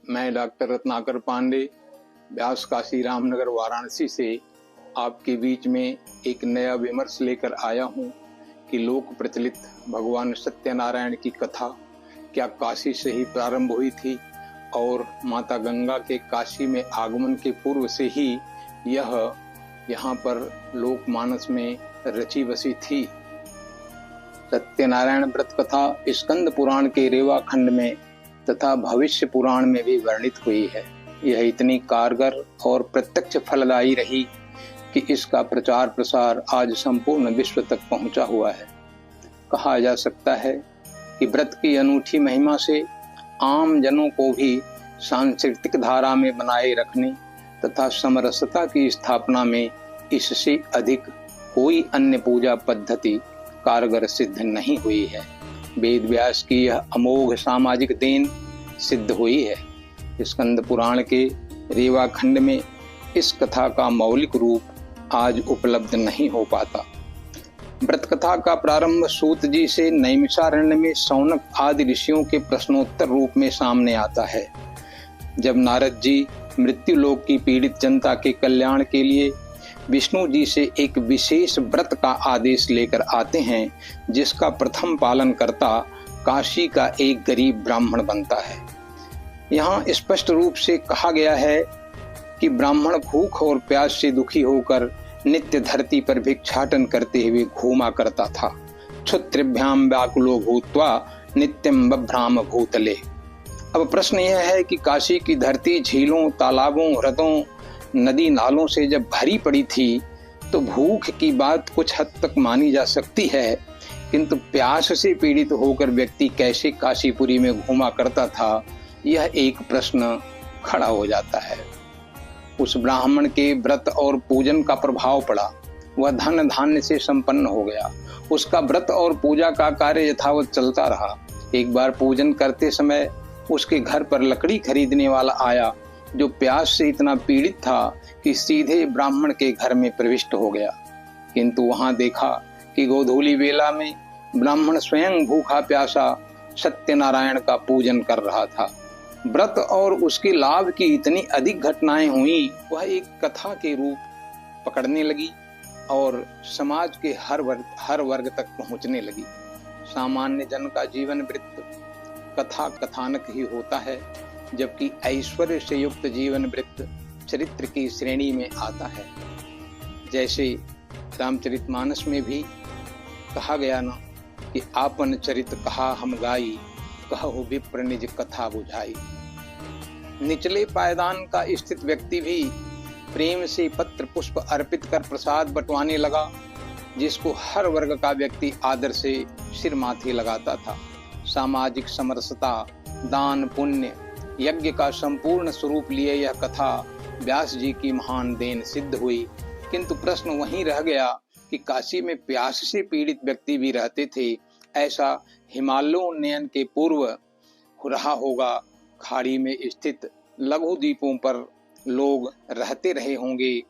मैं डॉक्टर रत्नाकर पांडे व्यास काशी रामनगर वाराणसी से आपके बीच में एक नया विमर्श लेकर आया हूँ कि लोक प्रचलित भगवान सत्यनारायण की कथा क्या काशी से ही प्रारंभ हुई थी और माता गंगा के काशी में आगमन के पूर्व से ही यह यहाँ पर लोकमानस में रची बसी थी। सत्यनारायण व्रत कथा स्कंद पुराण के रेवा खंड में तथा भविष्य पुराण में भी वर्णित हुई है। यह इतनी कारगर और प्रत्यक्ष फलदायी रही कि इसका प्रचार प्रसार आज संपूर्ण विश्व तक पहुंचा हुआ है। कहा जा सकता है कि व्रत की अनूठी महिमा से आम जनों को भी सांस्कृतिक धारा में बनाए रखने तथा समरसता की स्थापना में इससे अधिक कोई अन्य पूजा पद्धति कारगर सिद्ध नहीं हुई है। वेद व्यास की यह अमोघ सामाजिक देन सिद्ध हुई है। स्कंद पुराण के रेवा खंड में इस कथा का मौलिक रूप आज उपलब्ध नहीं हो पाता। व्रत कथा का प्रारंभ सूत जी से नैमिषारण्य में शौनक आदि ऋषियों के प्रश्नोत्तर रूप में सामने आता है। जब नारद जी मृत्यु लोक की पीड़ित जनता के कल्याण के लिए विष्णु जी से एक विशेष व्रत का आदेश लेकर आते हैं, जिसका प्रथम पालन करता काशी का एक गरीब ब्राह्मण बनता है। यहाँ स्पष्ट रूप से कहा गया है कि ब्राह्मण भूख और प्यास से दुखी होकर नित्य धरती पर भिक्षाटन करते हुए घूमा करता था। क्षुत्रिभ्याम व्याकुलो भूत्वा नित्यम बभ्राम भूतले। अब प्रश्न यह है कि काशी की धरती झीलों, तालाबों, हृदों, नदी नालों से जब भरी पड़ी थी तो भूख की बात कुछ हद तक मानी जा सकती है, किंतु प्यास से पीड़ित होकर व्यक्ति कैसे काशीपुरी में घूमा करता था, यह एक प्रश्न खड़ा हो जाता है। उस ब्राह्मण के व्रत और पूजन का प्रभाव पड़ा। वह धन धान्य से संपन्न हो गया। उसका व्रत और पूजा का कार्य यथावत चलता रहा। एक बार पूजन करते समय उसके घर पर लकड़ी खरीदने वाला आया, जो प्यास से इतना पीड़ित था कि सीधे ब्राह्मण के घर में प्रविष्ट हो गया। किंतु वहां देखा कि गोधूली वेला में ब्राह्मण स्वयं भूखा प्यासा सत्यनारायण का पूजन कर रहा था। व्रत और उसके लाभ की इतनी अधिक घटनाएं हुई, वह एक कथा के रूप पकड़ने लगी और समाज के हर वर्ग तक पहुंचने लगी। सामान्य जन का जीवन वृत्त कथा कथानक ही होता है, जबकि ऐश्वर्य से युक्त जीवन वृत्त चरित्र की श्रेणी में आता है। जैसे रामचरितमानस में भी कहा गया ना कि आपन चरित कहा हम गाई, कहो विप्र निज कथा बुझाई। निचले पायदान का स्थित व्यक्ति भी प्रेम से पत्र पुष्प अर्पित कर प्रसाद बंटवाने लगा, जिसको हर वर्ग का व्यक्ति आदर से सिर माथे लगाता था। सामाजिक समरसता, दान, पुण्य, यज्ञ का संपूर्ण स्वरूप लिए यह कथा व्यास जी की महान देन सिद्ध हुई। किंतु प्रश्न वहीं रह गया कि काशी में प्यास से पीड़ित व्यक्ति भी रहते थे। ऐसा हिमालयोन्नयन के पूर्व रहा होगा। खाड़ी में स्थित लघु द्वीपों पर लोग रहते रहे होंगे।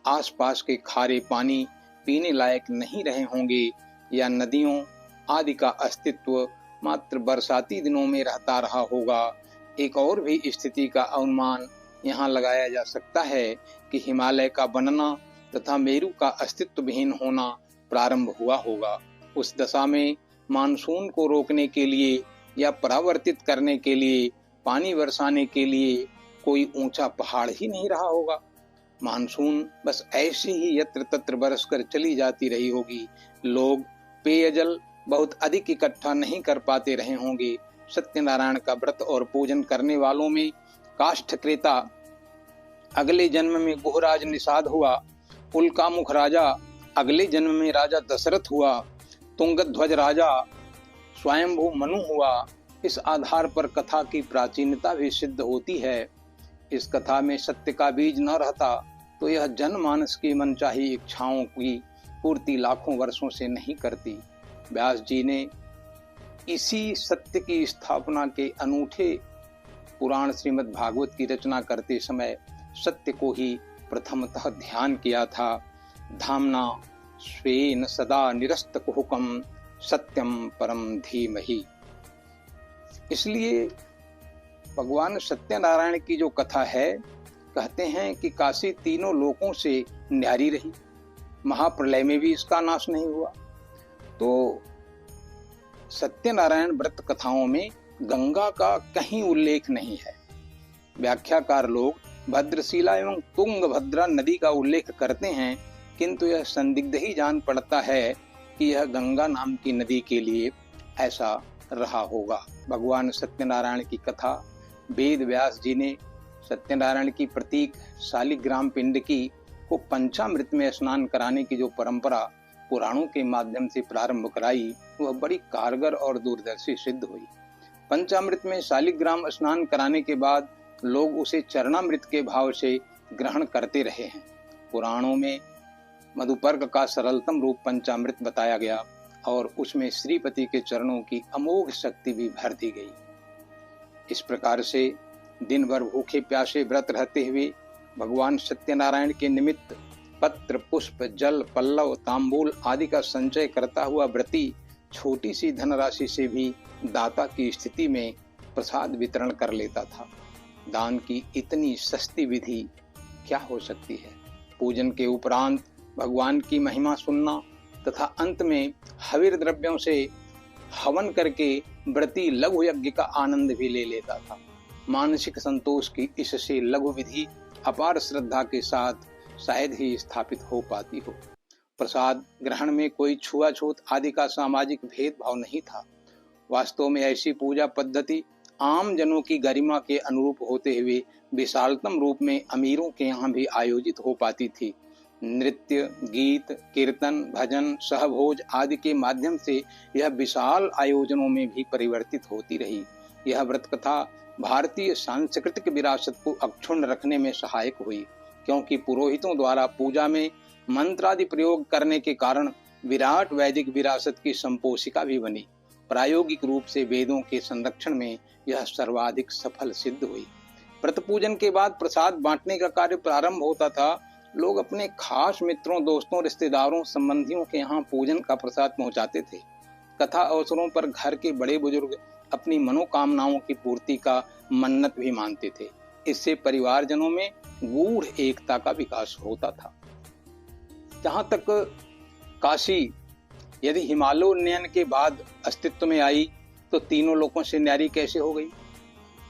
आसपास के खारे पानी पीने लायक नहीं रहे होंगे, या नदियों आदि का अस्तित्व मात्र बरसाती दिनों में रहता रहा होगा। एक और भी स्थिति का अनुमान यहाँ लगाया जा सकता है कि हिमालय का बनना तथा मेरु का अस्तित्व विहीन होना प्रारंभ हुआ होगा। उस दशा में मानसून को रोकने के लिए या परावर्तित करने के लिए, पानी बरसाने के लिए कोई ऊंचा पहाड़ ही नहीं रहा होगा। मानसून बस ऐसे ही यत्र तत्र बरसकर चली जाती रही होगी। लोग पेयजल बहुत अधिक इकट्ठा नहीं कर पाते रहे होंगे। सत्यनारायण का व्रत और पूजन करने वालों में काष्ठक्रेता अगले जन्म में गुहराज निषाद हुआ, उल्कामुख राजा अगले जन्म में राजा दशरथ हुआ, तुंगध्वज राजा स्वयंभू मनु हुआ। इस आधार पर कथा की प्राचीनता भी सिद्ध होती है। इस कथा में सत्य का बीज न रहता तो यह जनमानस की मनचाही इच्छाओं की पूर्ति लाखों वर्षों से नहीं करती। व्यास जी ने इसी सत्य की स्थापना के अनूठे पुराण श्रीमद् भागवत की रचना करते समय सत्य को ही प्रथमतः ध्यान किया था। धामना स्वेन सदा निरस्त कुहुकम सत्यम परम धीमहि। इसलिए भगवान सत्यनारायण की जो कथा है, कहते हैं कि काशी तीनों लोकों से न्यारी रही, महाप्रलय में भी इसका नाश नहीं हुआ। तो सत्यनारायण व्रत कथाओं में गंगा का कहीं उल्लेख नहीं है। व्याख्याकार लोग भद्रशिला एवं तुंगभद्रा नदी का उल्लेख करते हैं, किंतु यह संदिग्ध ही जान पड़ता है कि यह गंगा नाम की नदी के लिए ऐसा रहा होगा। भगवान सत्यनारायण की कथा वेद व्यास जी ने सत्यनारायण की प्रतीक शालिग्राम पिंड की को पंचामृत में स्नान कराने की जो परंपरा पुराणों के माध्यम से प्रारंभ कराई, वह बड़ी कारगर और दूरदर्शी सिद्ध हुई। पंचामृत में शालिग्राम स्नान कराने के बाद लोग उसे चरणामृत के भाव से ग्रहण करते रहे हैं। पुराणों में मधुपर्क का सरलतम रूप पंचामृत बताया गया और उसमें श्रीपति के चरणों की अमोघ शक्ति भी भर दी गई। इस प्रकार से दिन भर भूखे प्यासे व्रत रहते हुए भगवान सत्यनारायण के निमित्त पत्र, पुष्प, जल, पल्लव, तांबूल आदि का संचय करता हुआ व्रती छोटी सी धनराशि से भी दाता की स्थिति में प्रसाद वितरण कर लेता था। दान की इतनी सस्ती विधि क्या हो सकती है। पूजन के उपरांत भगवान की महिमा सुनना तथा अंत में हविर द्रव्यों से हवन करके व्रती लघु यज्ञ का आनंद भी ले लेता था। मानसिक संतोष की इससे लघु विधि अपार श्रद्धा के साथ शायद ही स्थापित हो पाती हो। प्रसाद ग्रहण में कोई छुआछूत आदि का सामाजिक भेदभाव नहीं था। वास्तव में ऐसी पूजा पद्धति आम जनों की गरिमा के अनुरूप होते हुए विशालतम रूप में अमीरों के यहाँ भी आयोजित हो पाती थी। नृत्य, गीत, कीर्तन, भजन, सहभोज आदि के माध्यम से यह विशाल आयोजनों में भी परिवर्तित होती रही। यह व्रत कथा भारतीय सांस्कृतिक विरासत को अक्षुण्ण रखने में सहायक हुई, क्योंकि पुरोहितों द्वारा पूजा में मंत्रादि प्रयोग करने के कारण विराट वैदिक विरासत की संपोषिका भी बनी। प्रायोगिक रूप से वेदों के संरक्षण में यह सर्वाधिक सफल सिद्ध हुई। व्रत पूजन के बाद प्रसाद बांटने का कार्य प्रारंभ होता था। लोग अपने खास मित्रों, दोस्तों, रिश्तेदारों, संबंधियों के यहाँ पूजन का प्रसाद पहुंचाते थे। कथा अवसरों पर घर के बड़े बुजुर्ग अपनी मनोकामनाओं की पूर्ति का मन्नत भी मानते थे। इससे परिवारजनों में गूढ़ एकता का विकास होता था। जहां तक काशी यदि हिमालयोन्नयन के बाद अस्तित्व में आई तो तीनों लोकों से न्यारी कैसे हो गई।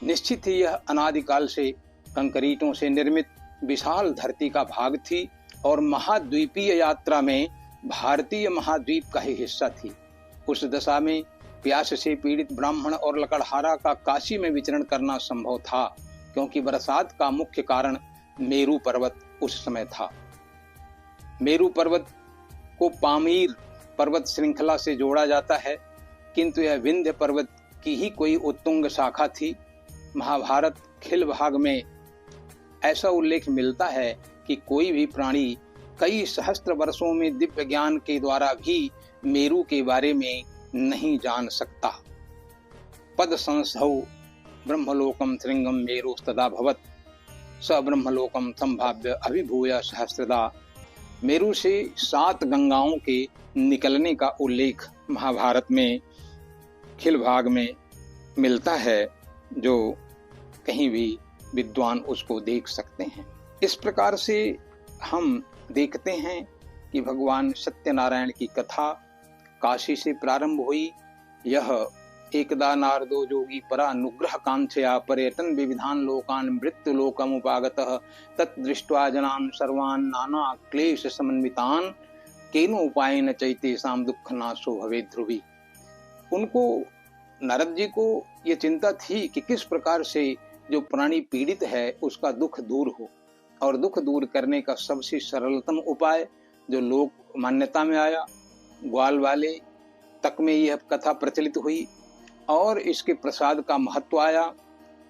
निश्चित ही यह अनादिकाल से कंकरीटों से निर्मित विशाल धरती का भाग थी और महाद्वीपीय यात्रा में भारतीय महाद्वीप का ही हिस्सा थी। उस दशा में प्यास से पीड़ित ब्राह्मण और लकड़हारा का काशी में विचरण करना संभव था, क्योंकि बरसात का मुख्य कारण मेरू पर्वत उस समय था। मेरू पर्वत को पामीर पर्वत श्रृंखला से जोड़ा जाता है, किंतु यह विंध्य पर्वत की ही कोई उत्तुंग शाखा थी। महाभारत खिल भाग में ऐसा उल्लेख मिलता है कि कोई भी प्राणी कई सहस्त्र वर्षों में दिव्य ज्ञान के द्वारा भी मेरू के बारे में नहीं जान सकता। पद संस्थौ ब्रह्मलोकम श्रृंगम मेरुस्तदा भवत स ब्रह्मलोकम संभाव्य अभिभूय सहस्रदा। मेरू से 7 गंगाओं के निकलने का उल्लेख महाभारत में खिल भाग में मिलता है, जो कहीं भी विद्वान उसको देख सकते हैं। इस प्रकार से हम देखते हैं कि भगवान सत्यनारायण की कथा काशी से प्रारंभ हुई। यह एकदा नारदो जोगी परानुग्रह कांक्षया पर्यटन विविधान लोकान मृत्यु लोकमुपागतः तद्दृष्ट्वा जनान सर्वान नाना क्लेश समन्वितान केनो उपायेन चैतेषां दुःखनाशो भवेत् ध्रुवी। उनको, नारद जी को ये चिंता थी कि किस प्रकार से जो प्राणी पीड़ित है उसका दुख दूर हो, और दुख दूर करने का सबसे सरलतम उपाय जो लोक मान्यता में आया, ग्वाल वाले तक में यह कथा प्रचलित हुई और इसके प्रसाद का महत्व आया।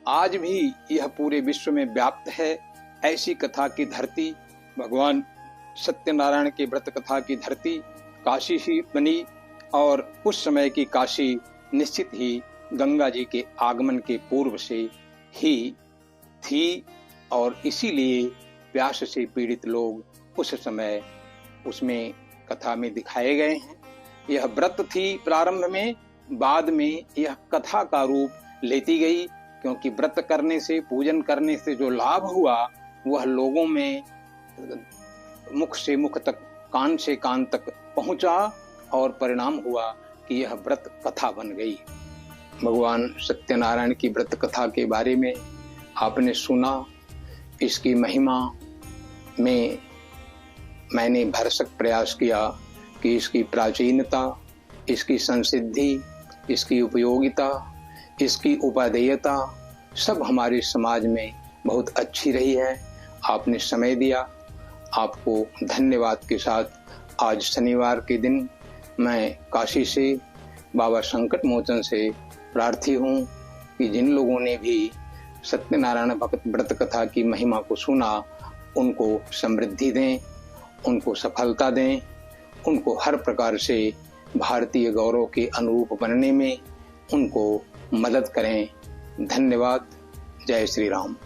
आज भी यह पूरे विश्व में व्याप्त है। ऐसी कथा की धरती, भगवान सत्यनारायण के व्रत कथा की धरती काशी ही बनी, और उस समय की काशी निश्चित ही गंगा जी के आगमन के पूर्व से ही थी, और इसीलिए प्यास से पीड़ित लोग उस समय उसमें कथा में दिखाए गए हैं। यह व्रत थी प्रारंभ में, बाद में यह कथा का रूप लेती गई। क्योंकि व्रत करने से, पूजन करने से जो लाभ हुआ वह लोगों में मुख से मुख तक, कान से कान तक पहुंचा और परिणाम हुआ कि यह व्रत कथा बन गई। भगवान सत्यनारायण की व्रत कथा के बारे में आपने सुना। इसकी महिमा में मैंने भरसक प्रयास किया कि इसकी प्राचीनता, इसकी संसिद्धि, इसकी उपयोगिता, इसकी उपादेयता सब हमारे समाज में बहुत अच्छी रही है। आपने समय दिया, आपको धन्यवाद के साथ आज शनिवार के दिन मैं काशी से, बाबा संकट मोचन से प्रार्थी हूँ कि जिन लोगों ने भी सत्यनारायण भक्त व्रत कथा की महिमा को सुना उनको समृद्धि दें, उनको सफलता दें, उनको हर प्रकार से भारतीय गौरव के अनुरूप बनने में उनको मदद करें। धन्यवाद। जय श्री राम।